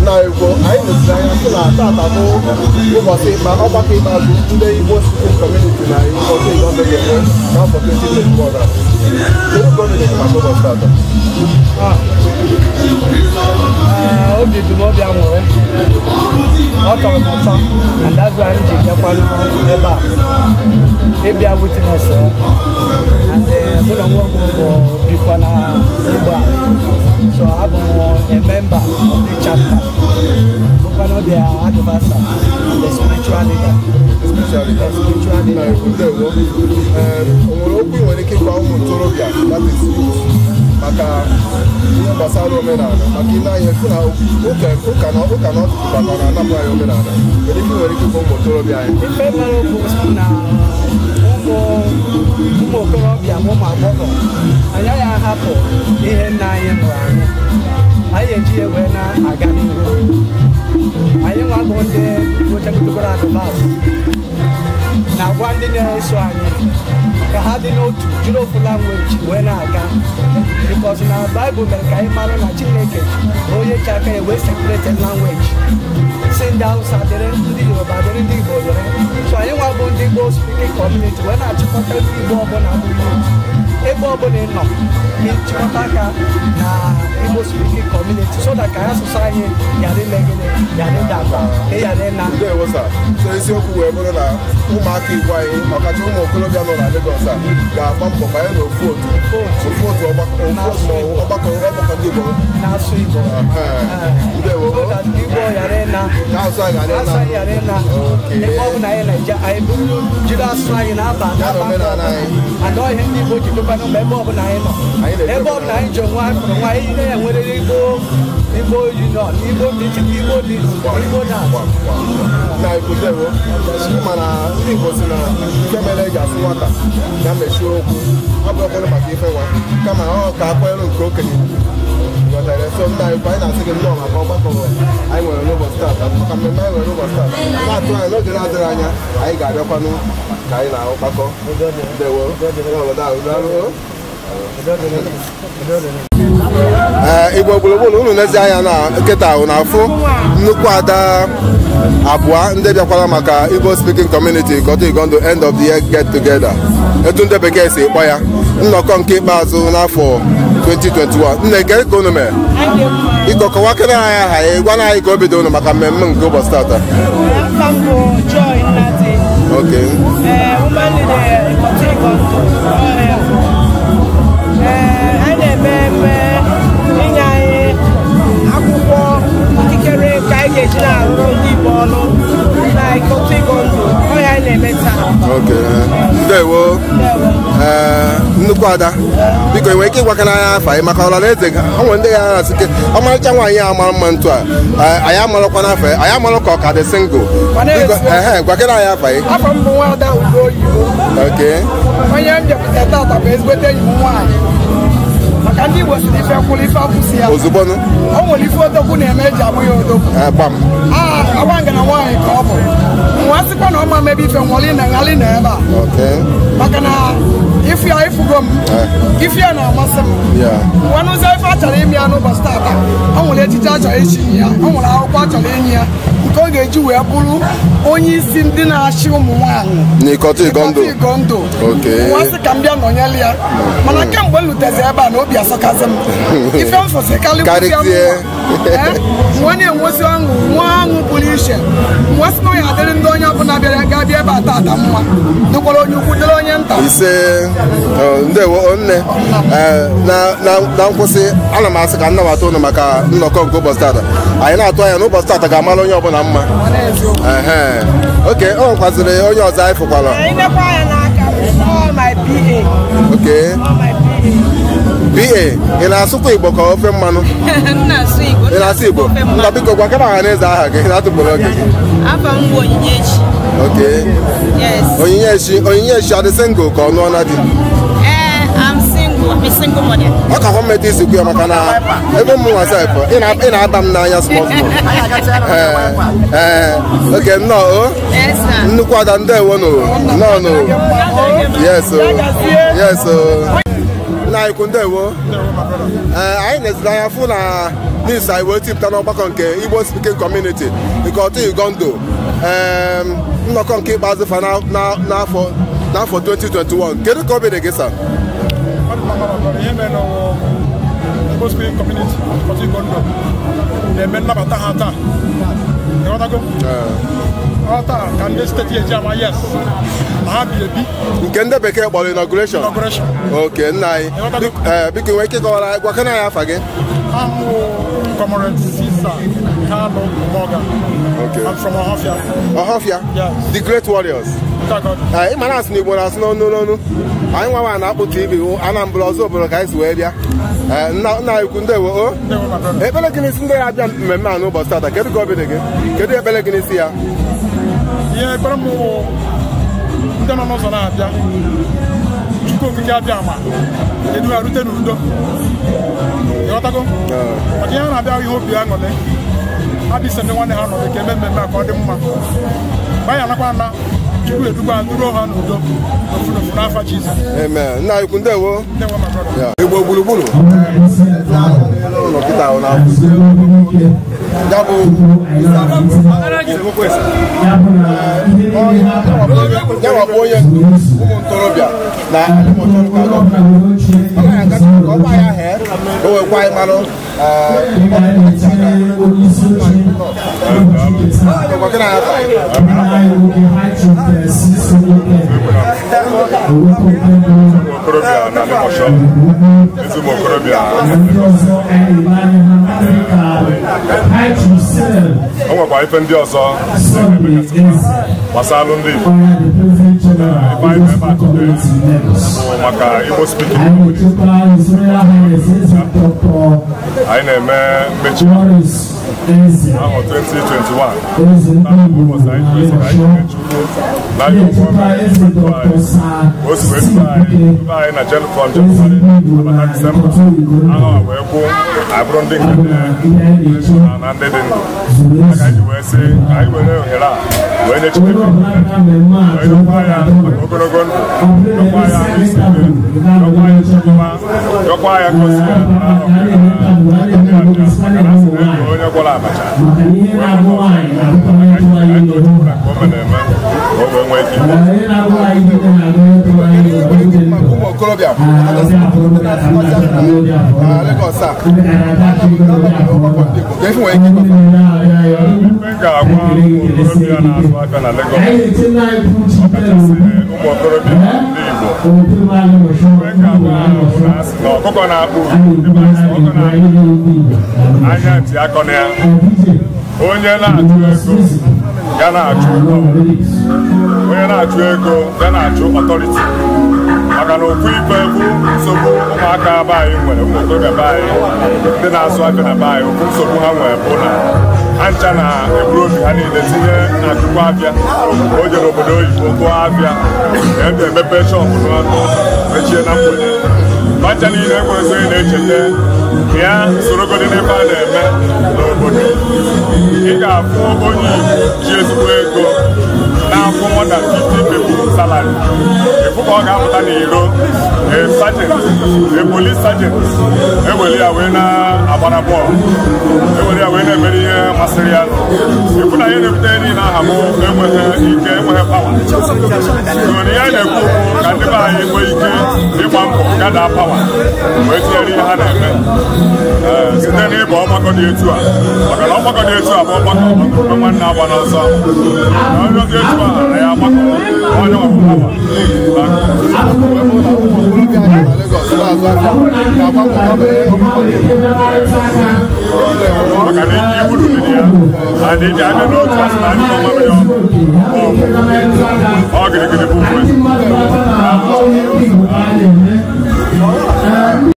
na Igbo anyị na-esi anya sị na tata bụ ụbọchị ọgbakọ ikpeazụ ndị Igbo Speaking Community na Ikotun Igondo ga-enwe n'afọ 2024. Kedu ka ọ dị maka ụbọchị tata? Obi dị m obi aṅụrị, ọ tọrọ m ụtọ, and that's why m ji bịakwanụ ebe a ịbịa witness and mụ na nwa m bụ bikwa na Igbo a, so abụ m a member of the chapter, bụkwanụ the advisor and the spiritual leader. Na Ndewo, o nwere okwu nwere ike ịgwa ụmụ ntorobịa maka ihe gbasara omenala, maka ile anya sị na ụka na ọtụtụ na-anapụ anyị omenala, kedu ihe nwere ike ịgwa ụmụ ntorobịa anyị? Ife mere okwu na ụmụ okorobịa ma ụmụ agbọghọ anyị agaghị ahapụ ihe nna anyị mụrụ anyị eji ewe na-aga n'ihu. Anyị nwa bụ ndị nwechagotegoro advansị na-agwa ndị na-eso anyị ka ha dị n'otu jiri ofu language wee na-aga, because na Bible mere ka anyị mara na Chineke onye ji aka ya wee separate language, si ndị Hausa dịrị, ndị Yoruba dịrị, ndị Igbo dịrị. So anyị nwa bụ ndị Igbo Speaking Community wee na-achịkọta ndị Igbo ọbụla bụ ebe ọbụla ị nọ ịchịkọta aka na Igbo Speaking Community so that ka asụsụ anyị ghara ilegide, ghara ịda agba, ghara ịna. Ndewo sa, so isiokwu wee bụrụ na ụmụaka Igbo anyị, ọkacha ụmụ okorobịa nọ na Lagos a ga-agba mbọ banye n'ofu otu ọgbakọ ndị Igbo na-asụ Igbo. Ndewo, Igbo ghara ịna, asụ anyị ghara ịna. Ebe ọ bụ na anyị na-eje anyị bụrụ jiri asụsụ anyị na-aba and ihe ndị Igbo ji dụkwanụ mgbe ebe ọbụla anyị nọ, ebe ọbụla anyị ji onwe anyị kụrụ nwa anyị na-enwere Igbo union, Igbo meeting, Igbo this, Igbo that. Na Ndewo, mana ndị Igbo si na nke mere eji asụ nwata ya mechie okwu, ọ bụ ọbụla maka ife nwa kama ọ ka akwanyere nke okenye. So ndị anyị na-asị gị nnọọ maka ọgbakọ anyị nwere n'ụbọchị tata, maka mmemme anyị nwere n'ụbọchị tata, na-atụ anya n'oge na-adịrị anya anyị ga-abịakwanụ ka anyị na-ọgbakọ. Ndewo, Igbo gburugburu unu nezi anya na nkịta ahụ na-afụ nnukwu ada abụọ ndị bịakwara maka Igbo Speaking Community Ikotun Igondo end of the year get together, etu ndị bekee si kpọ ya, nnọkọ nke ikpeazụ n'afọ 2021. Nne nke ka unu mere ịkọkọwakere anyị aha ya, gwana anyị ka o bido unu maka mmemme nke ụbọchị tata. Okay. A na-eme inye anyị akwụkwọ ikikere ka anyị ga-eji na-arụrụ ndị Igbo ọrụ na Ikotun Igondo, ọ ya anyị na-eme taa. Ndewo, nnukwu ada, biko enwere ike ịgwakana anyị afa anyị maka ọla na eze o nwere ndị ga na-asị ke ọmarịcha nwaanyị a mara mma ntu a anyị amarakwa n'afọ anyị amara ka ọ ka dị single, gwakena anyị afa anyị. Afọ m bụ Nwada Udo Oyibo. Onye m bịakwute tata bụ ezigbote enyi m nwaanyị, maka ndị Igbo si ife kwụrụ ife akwụsị ya ozugbo. O nwere ife odogwu na-eme eji amụ ya odogwu. Agba na nwaanyị ka ọ bụ nwa sịkwa na ọma mebe ife nwọli na ngali na ebe a, maka na ife ya ifugo m, ife ya na-amasị m. Nwanụ ụzọ ife a chọrọ ime ya n'ụbọchị tata, o nwere echiche a chọrọ ichi ya, o nwere akwụkwọ a chọrọ inye ya nke ọ ga-eji wee bụrụ onye isi ndị na-achị ụmụ nwaanyị n'Ikotun Igondo. Nwa sị ka m bịa nọnyere ya, mana kemgbe m lutezi ebe a na obi asọkazi m ife mfụsị karịa nwa na-enwezi ọṅụ, nwa ọṅụ pụrụ iche. Nwa sị na ya adịrị ndị onye ọbụla bịara ga-abịa ebe a tata mma, dịkwara onye ukwu dịrị onye nta. Ndewo nne, na nkwụsị ana m asị ka nnabata ụnụ maka nnọkọ nke ụbọchị tata. Anyị na-atụ anya n'ụbọchị tata ga-amara onye ọbụla mma. Oke, ọ nwekwaziri onye ọzọ anyị fụkwara. PA, ị na-asụkwa Igbo ka ofe mmanụ? Ị na-asụ Igbo? Nna biko gwakana ọha na eze aha gị na-atụpụrụ oge gị. Onyinyechi adị single ka ọ nụọ na di? I'm a single mother. Ọ ka mmeta isi kwuo maka na ebe ụmụ nwa sef ị na-aba m n'anya small. Oke, nnọọ nnukwu ada ndewo nnọọ. Yes. Nna anyị ndewo. Anyị na-eziri anya fụ na n'isi anyị wee tipụta n'ọgbakọ nke Igbo Speaking Community nke Ọtụ Igondo nnọkọ nke ikpeazụ fa n'afọ 2021. Kedu ka obi dị gị sa? Igbo Speaking Community Ọtụ Igondo na-eme nnabata ha taa. Taa ka ndị steeti eji ama yes na ha bi ebi nke ndị bekee kpọrọ inauguration. Okay, nna anyị biko nwee ike kọwara gwakana ya afa gị? Amụ Comrade Sisa Kano Morgan. Okay. I'm from Ohafia. Ohafia? Yes. The Great Warriors. Ị ma na-asị n'Igbo na-asị n'ọnụ anyị nwa na-akpụ TV Anambra ọzọ obodo ka anyị si wee bịa. Nna ikwu ndewo. Ekpere gị n'isi ndị ya abịa mmemme a n'ụbọchị tata, kedu ka obi dị gị? Kedu ekpere gị n'isi ya? Ihe ekpere m ndị nọ n'ụzọ na-abịa Chukwu okike abịa ma edu ha rute n'udo. Ịghọtago? Maka ihe na-abịa ihe obi aṅụrị abịa ndị nwanne ha nọ ka eme mmemme a ka ọ dị mma. Banye anakwa na Chukwu edukwa duro ha n'udo n'ofunofu n'afa Jizọs. Amen. Nna ikwu ndewo. Igbo gburugburu ya bụ onye ụmụ ntorobịa na ọgba ya he o wekwa anyị marụ o nwekwa ife ndị ọzọ gbasara ndị Igbo maka Igbo Speaking anyị na-eme mmechi ahụ 2021 ụbọchị anyị o si wee tụba anyị na from January abata Disemba ahụ wee kwụ abụrụ ndị nke na ndị dị ndụ aka anyị wee sị ka anyị were ohere a wee nye Chineke wee nyekwa ya maka ogologo ndụ nyekwa ya isi nyekwa ya nchekwaba nyekwa ya ngosi ya maka na asị na ego onye gwọrọ abacha okorobịa ga-agwa okorobịa na-azụ aka na Lagos ọkachasị ụmụ okorobịa ndị Igbo na ọkụkọ na-akpụ anya ntị akọ na ya onye na-achụ ego ya na-achụ onye na-achụ ego ya na-achụ ọtọriti maka na okwu ife bụ nsogbu ụmụaka be anyị nwere ụmụ okorobịa be anyị ndị na-azụ aka na be anyị okwu nsogbu ha nwere bụ na ha ncha na-eburu obi ha niile tinye n'akụkụ abịa o jere obodo oyibo gụọ abịa na ebe emepe shọpụ n'ọnụ mechie na mgbede bacha niile enwere onye na-echeta ya sorogodi n'ebe a na-eme n'obodo ị ga-afụ onye ji ezigbo ego na-akwụ more than 50 people salary ịfụ ka ọ ga-apụta n'iro a police sergeant ewere ya wee na-agbara bọọlụ ewere ya wee na-emere ihe masịrị ya ịfụ na ihe na-ebute niile aha m enweghị ike enweghị pawa nwere ihe na-ekwu ka ndị be anyị nwee ike ịgba mbọ gada pawa wee tinyere ihe ha na-eme site n'ịba ọgbakọ dị etu a maka na ọgbakọ dị etu a bụ ọgbakọ nwanne agba n'ọsọ onye dị etu a na ya agbakọ onye ọbụla maka na ike ibu ruru ya adịghị anya n'otu asị na anyị ọmamịrị ọ gịrịgịrị bụ